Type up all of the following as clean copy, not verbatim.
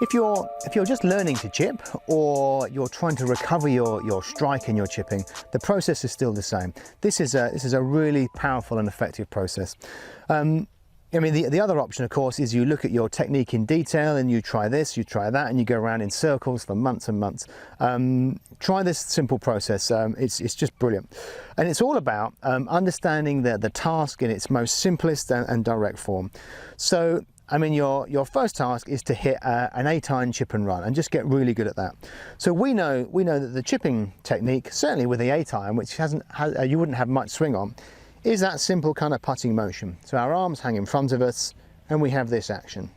If you're just learning to chip, or you're trying to recover your strike in your chipping, the process is still the same. This is a really powerful and effective process. I mean, the other option, of course, is you look at your technique in detail and you try this, you try that, and you go around in circles for months and months. Try this simple process. It's just brilliant. And it's all about understanding the task in its most simplest and direct form. So, I mean, your first task is to hit an 8-iron chip and run and just get really good at that. So we know that the chipping technique, certainly with the 8-iron, which you wouldn't have much swing on, is that simple kind of putting motion. So our arms hang in front of us and we have this action.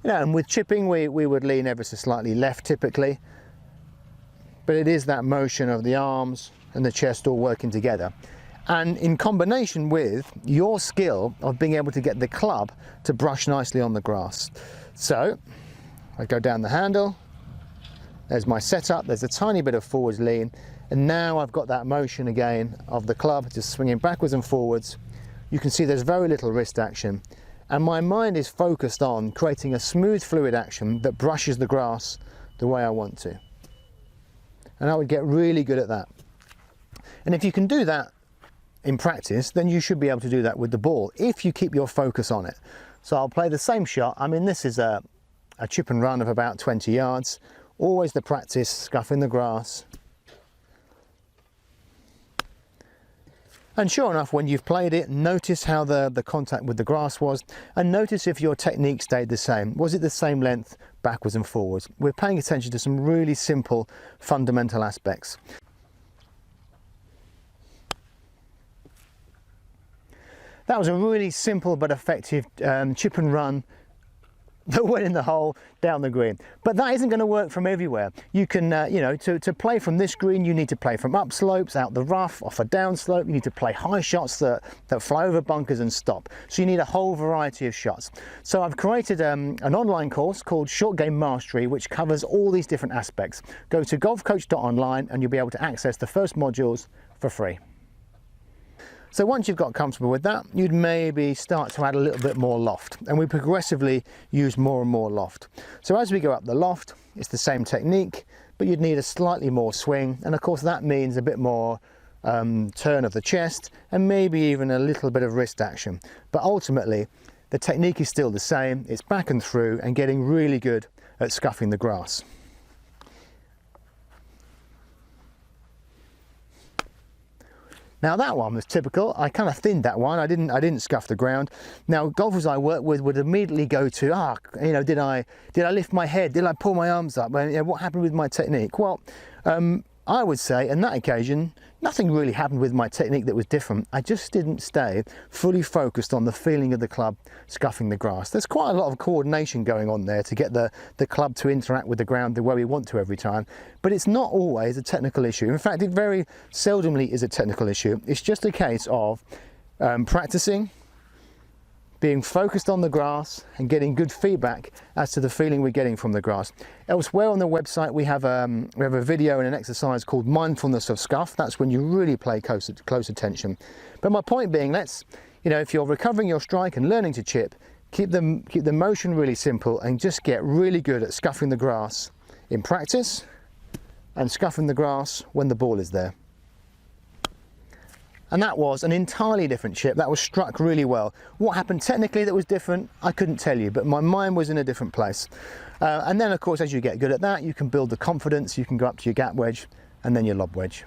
And with chipping we would lean ever so slightly left typically, but it is that motion of the arms and the chest all working together. And in combination with your skill of being able to get the club to brush nicely on the grass. So I go down the handle, there's my setup, there's a tiny bit of forwards lean, and now I've got that motion again of the club just swinging backwards and forwards. You can see there's very little wrist action, and my mind is focused on creating a smooth fluid action that brushes the grass the way I want to. And I would get really good at that. And if you can do that in practice, then you should be able to do that with the ball if you keep your focus on it. So I'll play the same shot. I mean, this is a chip and run of about 20 yards. Always the practice, scuffing the grass. And sure enough, when you've played it, notice how the contact with the grass was, and notice if your technique stayed the same. Was it the same length backwards and forwards? We're paying attention to some really simple fundamental aspects. That was a really simple but effective chip and run that went in the hole down the green. But that isn't going to work from everywhere. You can, to play from this green, you need to play from up slopes, out the rough, off a down slope. You need to play high shots that fly over bunkers and stop. So you need a whole variety of shots. So I've created an online course called Short Game Mastery, which covers all these different aspects. Go to golfcoach.online and you'll be able to access the first modules for free. So once you've got comfortable with that, you'd maybe start to add a little bit more loft, and we progressively use more and more loft. So as we go up the loft, it's the same technique, but you'd need a slightly more swing, and of course that means a bit more turn of the chest and maybe even a little bit of wrist action. But ultimately, the technique is still the same. It's back and through and getting really good at scuffing the grass. Now that one was typical. I kind of thinned that one. I didn't scuff the ground. Now golfers I work with would immediately go to, did I lift my head? Did I pull my arms up? What happened with my technique? Well, I would say on that occasion, nothing really happened with my technique that was different. I just didn't stay fully focused on the feeling of the club scuffing the grass. There's quite a lot of coordination going on there to get the club to interact with the ground the way we want to every time, but it's not always a technical issue. In fact, it very seldomly is a technical issue. It's just a case of practicing, being focused on the grass and getting good feedback as to the feeling we're getting from the grass. Elsewhere on the website we have a video and an exercise called Mindfulness of Scuff. That's when you really pay close attention. But my point being, if you're recovering your strike and learning to chip, keep the motion really simple and just get really good at scuffing the grass in practice and scuffing the grass when the ball is there. And that was an entirely different chip. That was struck really well. What happened technically that was different, I couldn't tell you, but my mind was in a different place. And then, of course, as you get good at that, you can build the confidence, you can go up to your gap wedge and then your lob wedge.